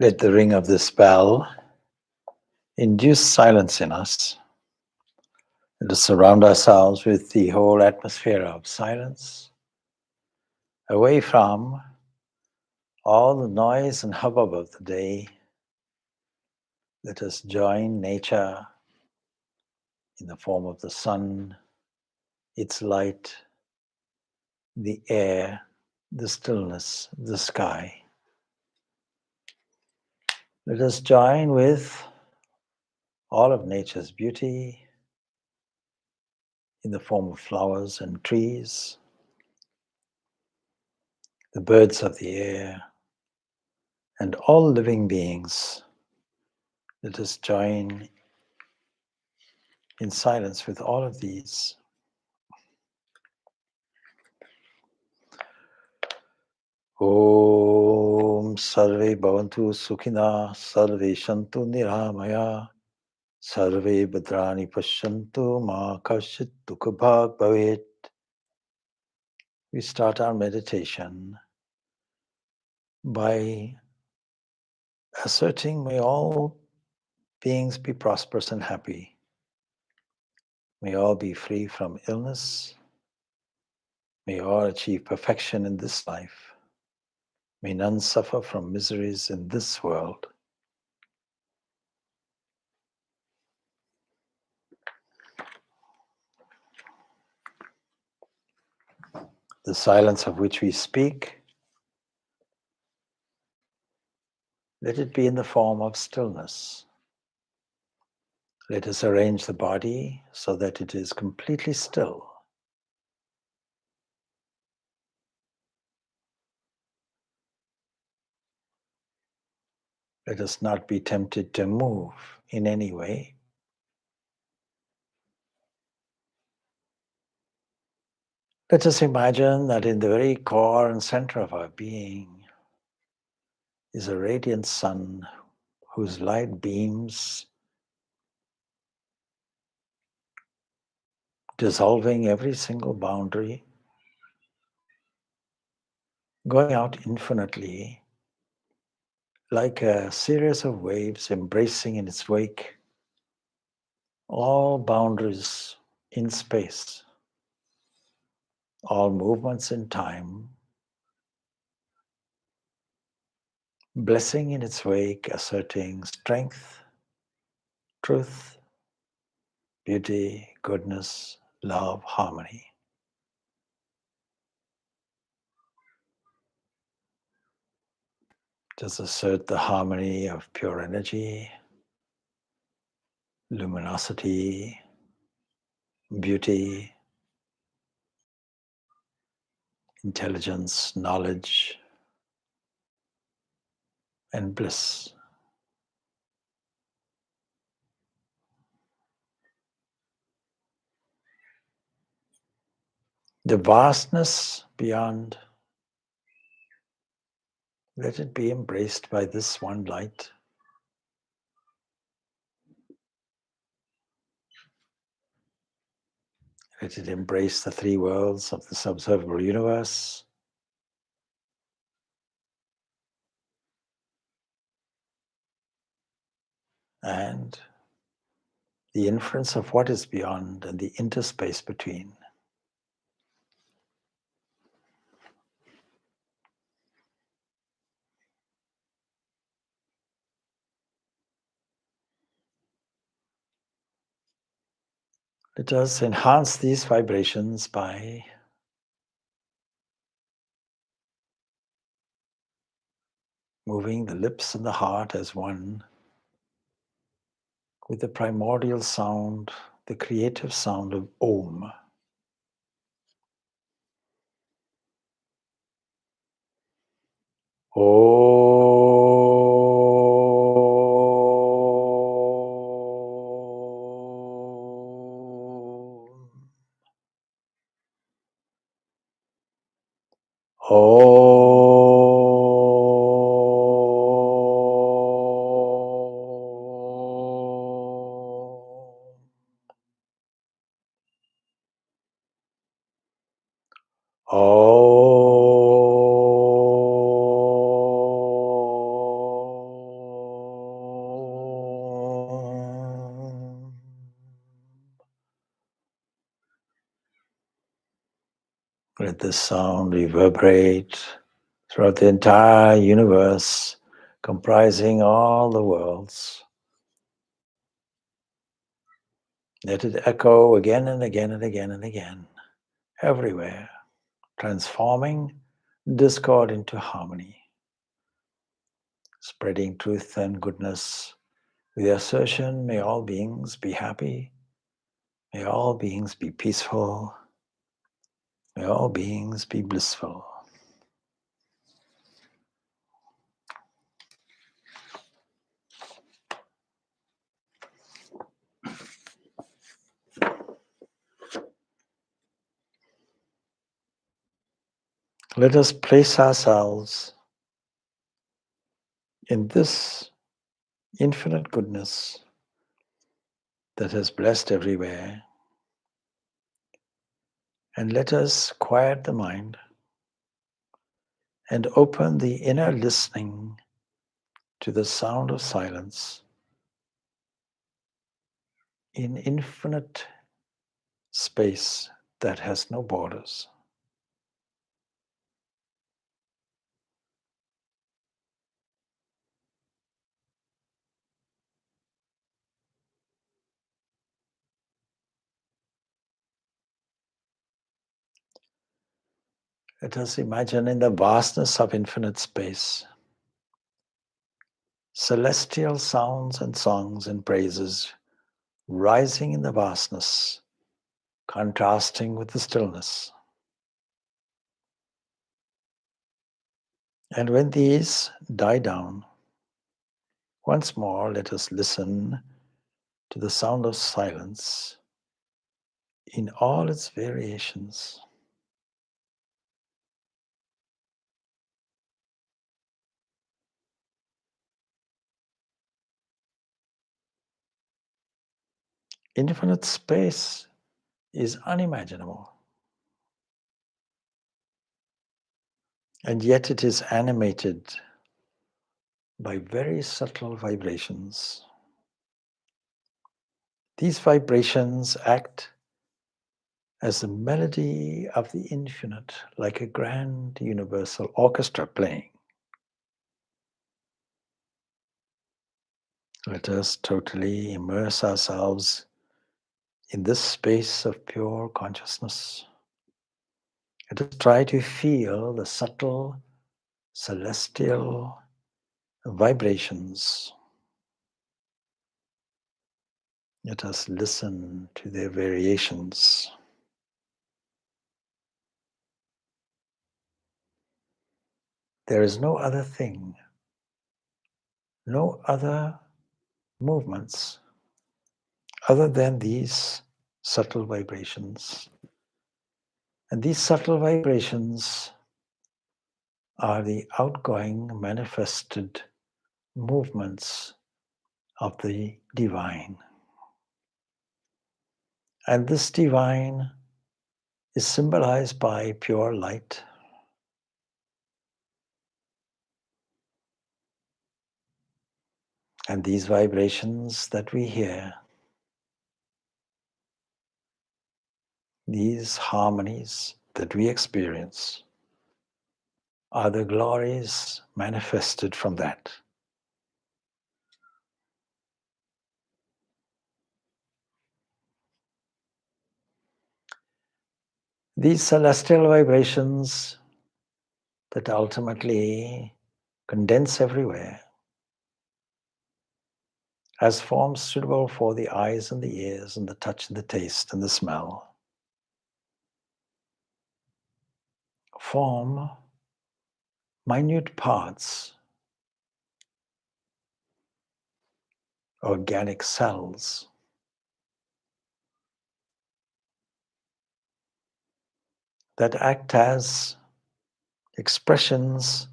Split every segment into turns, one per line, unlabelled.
Let the ring of this bell induce silence in us. Let us surround ourselves with the whole atmosphere of silence, away from all the noise and hubbub of the day. Let us join nature in the form of the sun, its light, the air, the stillness, the sky. Let us join with all of nature's beauty in the form of flowers and trees, the birds of the air, and all living beings. Let us join in silence with all of these. Om Sarve Bhavantu Sukhina Sarve Shantu Niramaya Sarve Bhadrani Pashyantu Ma Kashit Dukhabhag Bhavet. We start our meditation by asserting, may all beings be prosperous and happy. May all be free from illness. May all achieve perfection in this life. May none suffer from miseries in this world. The silence of which we speak, let it be in the form of stillness. Let us arrange the body so that it is completely still. Let us not be tempted to move in any way. Let us imagine that in the very core and center of our being is a radiant sun whose light beams, dissolving every single boundary, going out infinitely like a series of waves embracing in its wake all boundaries in space, all movements in time, blessing in its wake, asserting strength, truth, beauty, goodness, love, harmony. Just assert the harmony of pure energy, luminosity, beauty, intelligence, knowledge, and bliss. The vastness beyond, let it be embraced by this one light. Let it embrace the three worlds of this observable universe. And the inference of what is beyond and the interspace between. Let us enhance these vibrations by moving the lips and the heart as one with the primordial sound, the creative sound of Om. Let this sound reverberate throughout the entire universe, comprising all the worlds. Let it echo again and again and again and again, everywhere, transforming discord into harmony, spreading truth and goodness with the assertion, may all beings be happy, may all beings be peaceful, may all beings be blissful. Let us place ourselves in this infinite goodness that has blessed everywhere, and let us quiet the mind and open the inner listening to the sound of silence in infinite space that has no borders. Let us imagine in the vastness of infinite space, celestial sounds and songs and praises rising in the vastness, contrasting with the stillness. And when these die down, once more let us listen to the sound of silence in all its variations. Infinite space is unimaginable, and yet it is animated by very subtle vibrations. These vibrations act as the melody of the infinite, like a grand universal orchestra playing. Let us totally immerse ourselves in this space of pure consciousness. Let us try to feel the subtle celestial vibrations. Let us listen to their variations. There is no other thing, no other movements other than these subtle vibrations. And these subtle vibrations are the outgoing, manifested movements of the divine. And this divine is symbolized by pure light. And these vibrations that we hear, these harmonies that we experience, are the glories manifested from that. These celestial vibrations that ultimately condense everywhere as forms suitable for the eyes and the ears and the touch and the taste and the smell, form minute parts, organic cells that act as expressions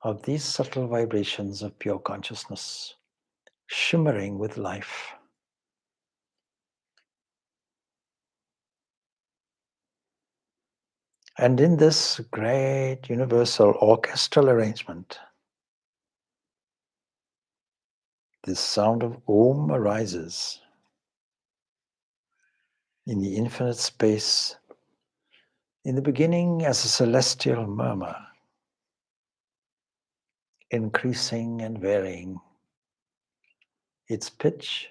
of these subtle vibrations of pure consciousness, shimmering with life. And in this great universal orchestral arrangement, this sound of Om arises in the infinite space In the beginning, as a celestial murmur, increasing and varying its pitch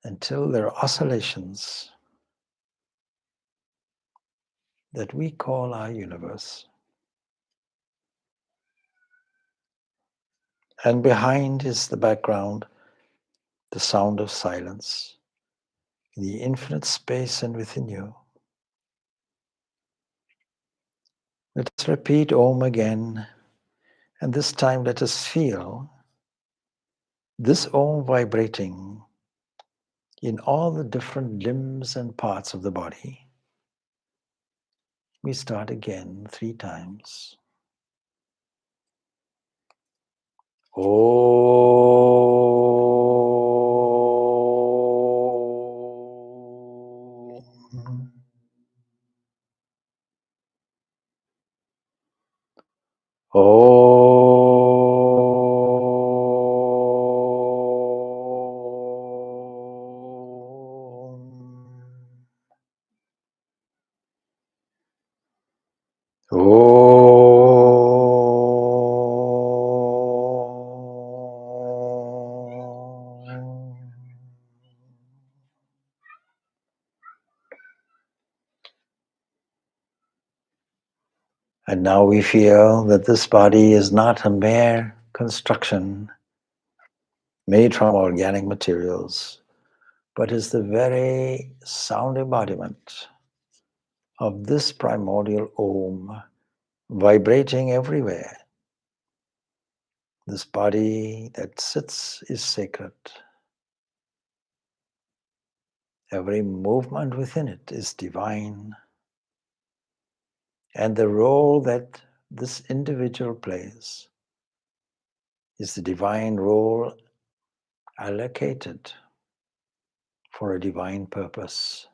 until there are oscillations that we call our universe. And behind is the background, the sound of silence, in the infinite space and within you. Let us repeat Om again, and this time let us feel this Om vibrating in all the different limbs and parts of the body. We start again 3 times. Om. And now we feel that this body is not a mere construction made from organic materials, but is the very sound embodiment of this primordial Om vibrating everywhere. This body that sits is sacred. Every movement within it is divine. And the role that this individual plays is the divine role allocated for a divine purpose.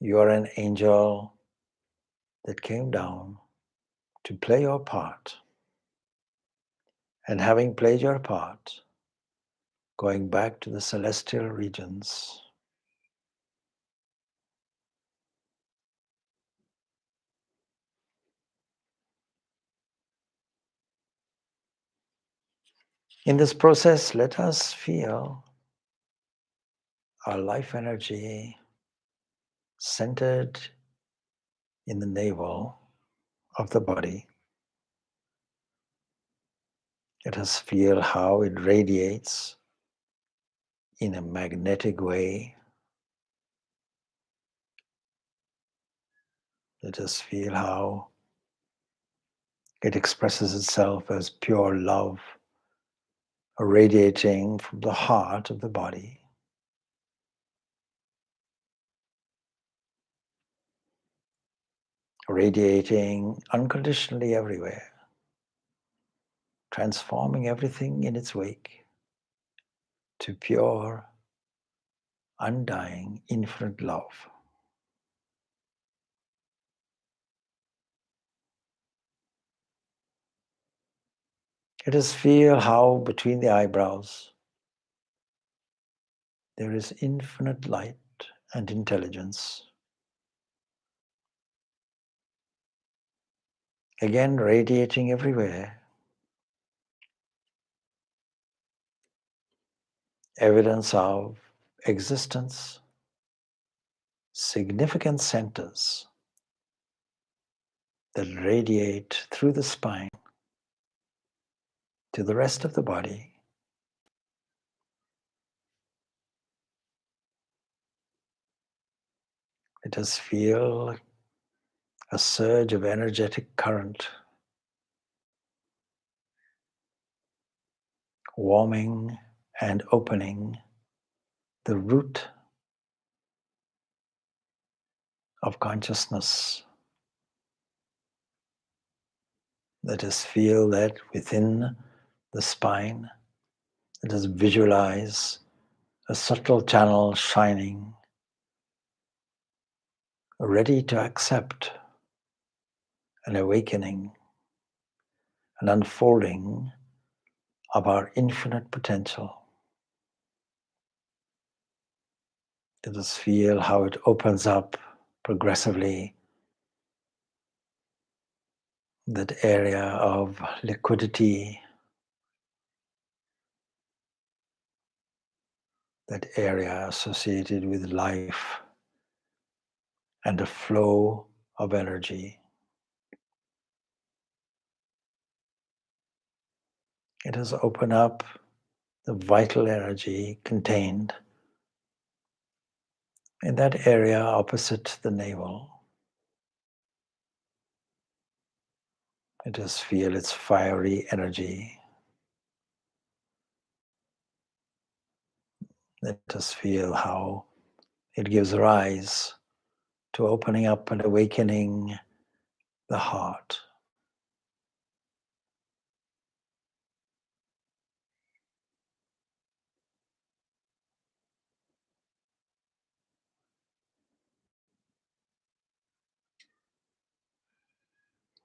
You are an angel that came down to play your part. And having played your part, going back to the celestial regions, in this process, let us feel our life energy centered in the navel of the body. Let us feel how it radiates in a magnetic way. Let us feel how it expresses itself as pure love, radiating from the heart of the body. Radiating unconditionally everywhere, transforming everything in its wake to pure, undying, infinite love. Let us feel how between the eyebrows there is infinite light and intelligence. Again, radiating everywhere. Evidence of existence, significant centers that radiate through the spine to the rest of the body. Let us feel a surge of energetic current warming and opening the root of consciousness. Let us feel that within the spine. Let us visualize a subtle channel shining, ready to accept an awakening, an unfolding of our infinite potential. Let us feel how it opens up progressively, that area of liquidity, that area associated with life and the flow of energy. It has opened up the vital energy contained in that area opposite the navel. Let us feel its fiery energy. Let us feel how it gives rise to opening up and awakening the heart.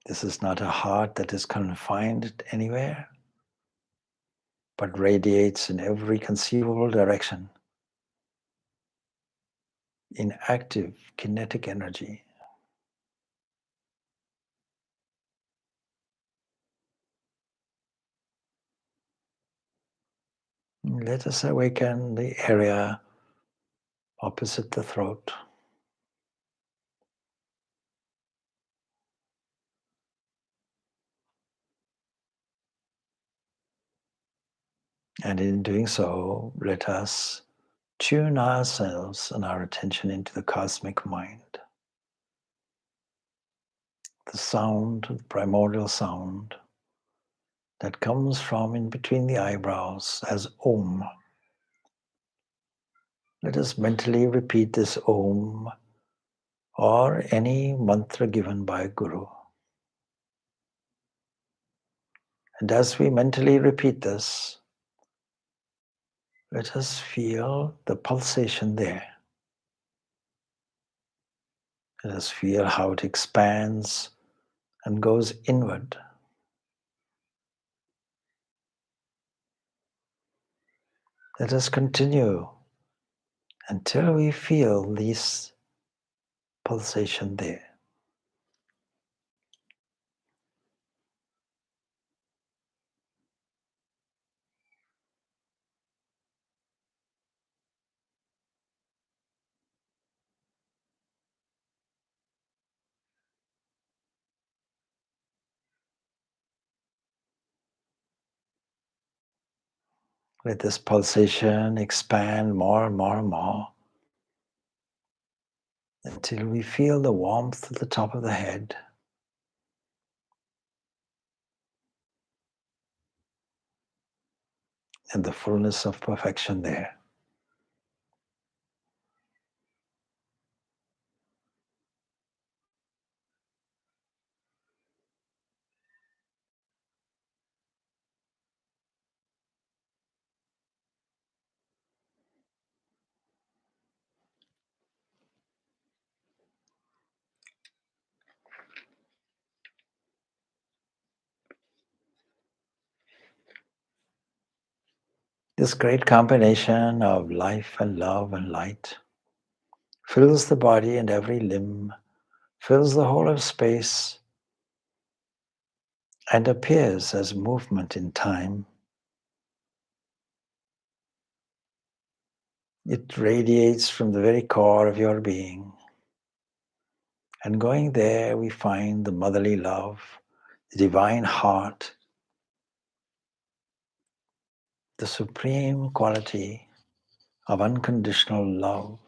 This is not a heart that is confined anywhere, but radiates in every conceivable direction in active kinetic energy. Let us awaken the area opposite the throat. And in doing so, let us tune ourselves and our attention into the cosmic mind. The sound, the primordial sound that comes from in between the eyebrows as Om. Let us mentally repeat this Om or any mantra given by Guru. And as we mentally repeat this, let us feel the pulsation there. Let us feel how it expands and goes inward. Let us continue until we feel this pulsation there. Let this pulsation expand more and more and more until we feel the warmth at the top of the head. And the fullness of perfection there. This great combination of life and love and light fills the body and every limb, fills the whole of space, and appears as movement in time. It radiates from the very core of your being. And going there, we find the motherly love, the divine heart, the supreme quality of unconditional love.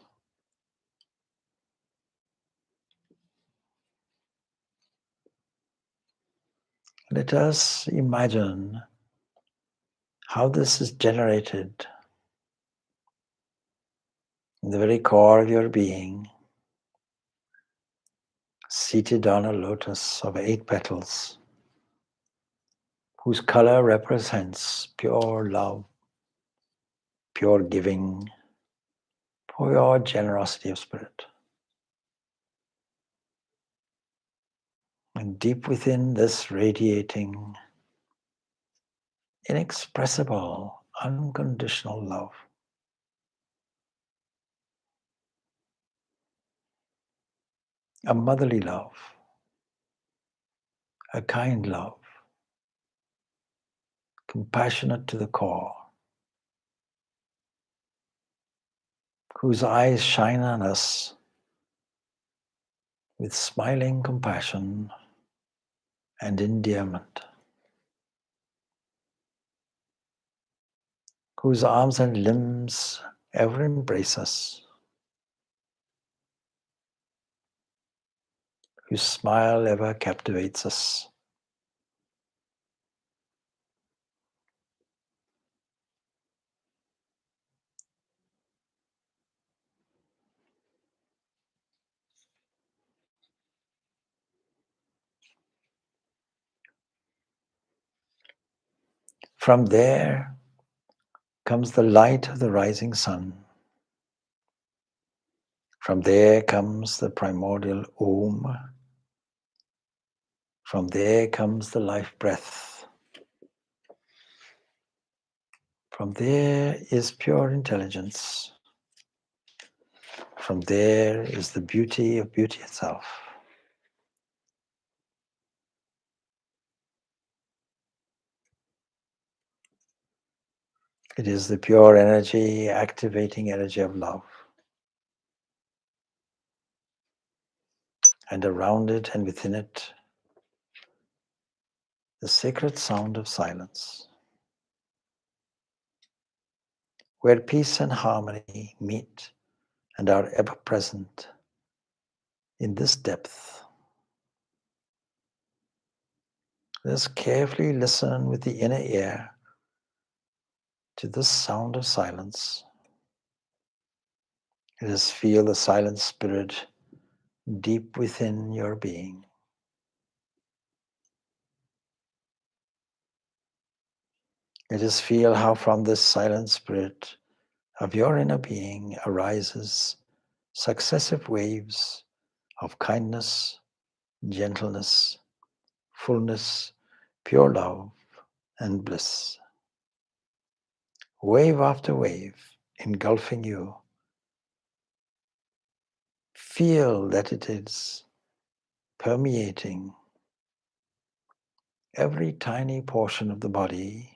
Let us imagine how this is generated in the very core of your being, seated on a lotus of 8 petals, whose color represents pure love, pure giving, pure generosity of spirit. And deep within this radiating, inexpressible, unconditional love, a motherly love, a kind love, compassionate to the core, whose eyes shine on us with smiling compassion and endearment, whose arms and limbs ever embrace us, whose smile ever captivates us. From there comes the light of the rising sun. From there comes the primordial Om. From there comes the life breath. From there is pure intelligence. From there is the beauty of beauty itself. It is the pure energy, activating energy of love. And around it and within it, the sacred sound of silence, where peace and harmony meet and are ever present in this depth. Let us carefully listen with the inner ear to this sound of silence. Let us feel the silent spirit deep within your being. Let us feel how from this silent spirit of your inner being arises successive waves of kindness, gentleness, fullness, pure love, and bliss. Wave after wave engulfing you. Feel that it is permeating every tiny portion of the body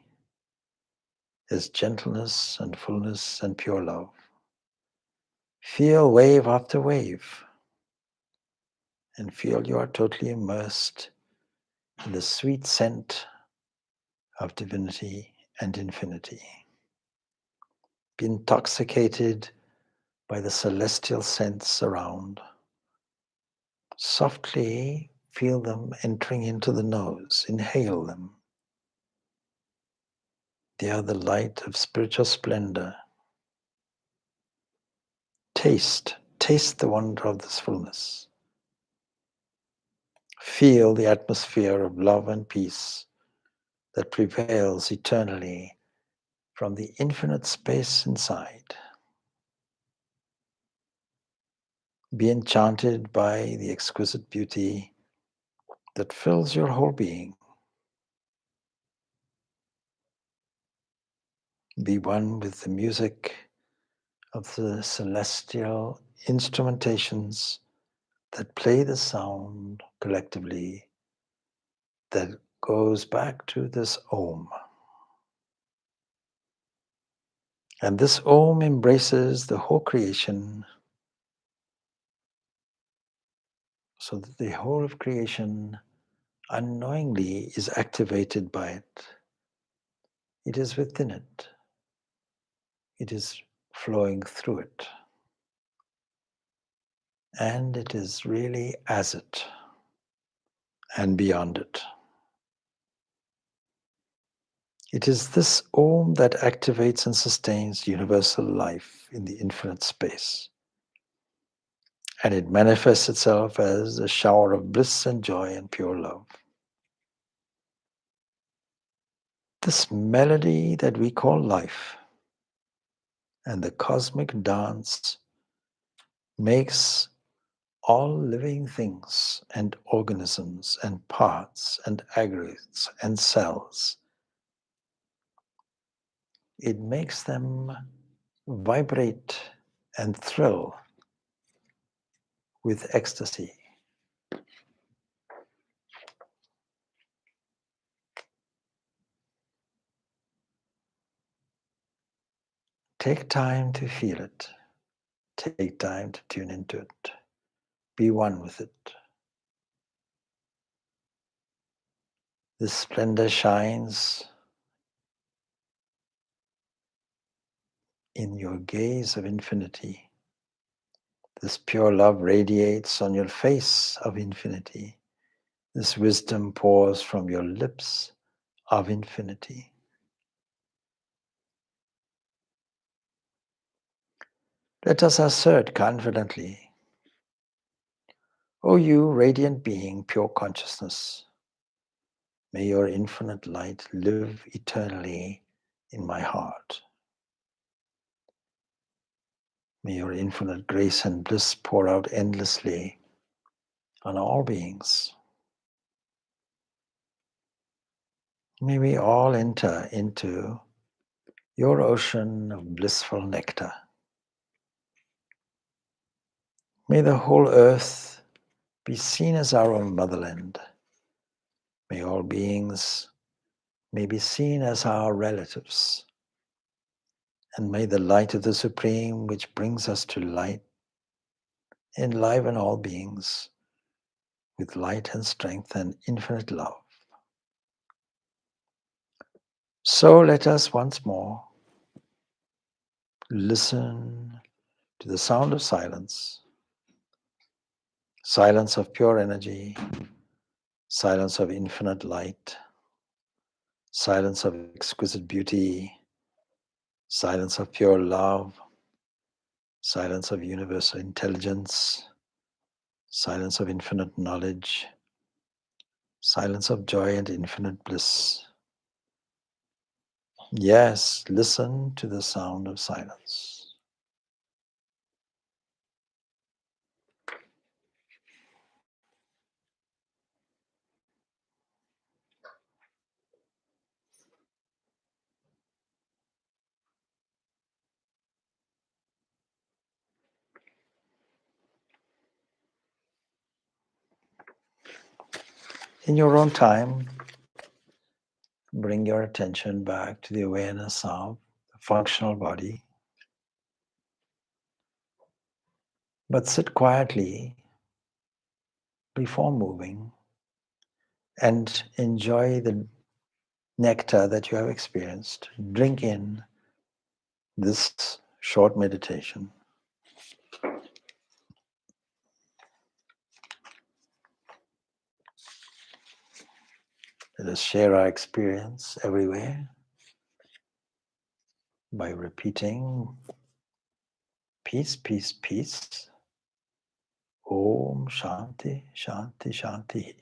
is gentleness and fullness and pure love. Feel wave after wave and feel you are totally immersed in the sweet scent of divinity and infinity. Be intoxicated by the celestial scents around. Softly feel them entering into the nose. Inhale them. They are the light of spiritual splendor. Taste the wonder of this fullness. Feel the atmosphere of love and peace that prevails eternally from the infinite space inside. Be enchanted by the exquisite beauty that fills your whole being. Be one with the music of the celestial instrumentations that play the sound collectively that goes back to this Om. And this Om embraces the whole creation so that the whole of creation unknowingly is activated by it. It is within it. It is flowing through it. And it is really as it and beyond it. It is this Om that activates and sustains universal life in the infinite space. And it manifests itself as a shower of bliss and joy and pure love. This melody that we call life and the cosmic dance makes all living things and organisms and parts and aggregates and cells. It makes them vibrate and thrill with ecstasy. Take time to feel it. Take time to tune into it. Be one with it. This splendor shines in your gaze of infinity. This pure love radiates on your face of infinity. This wisdom pours from your lips of infinity. Let us assert confidently, O you radiant being, pure consciousness, may your infinite light live eternally in my heart. May your infinite grace and bliss pour out endlessly on all beings. May we all enter into your ocean of blissful nectar. May the whole earth be seen as our own motherland. May all beings be seen as our relatives. And may the light of the Supreme, which brings us to light, enliven all beings with light and strength and infinite love. So let us once more listen to the sound of silence, silence of pure energy, silence of infinite light, silence of exquisite beauty, silence of pure love, silence of universal intelligence, silence of infinite knowledge, silence of joy and infinite bliss. Yes, listen to the sound of silence. In your own time, bring your attention back to the awareness of the functional body, but sit quietly before moving and enjoy the nectar that you have experienced. Drink in this short meditation. Let us share our experience everywhere by repeating peace, peace, peace. Om Shanti, Shanti, Shanti.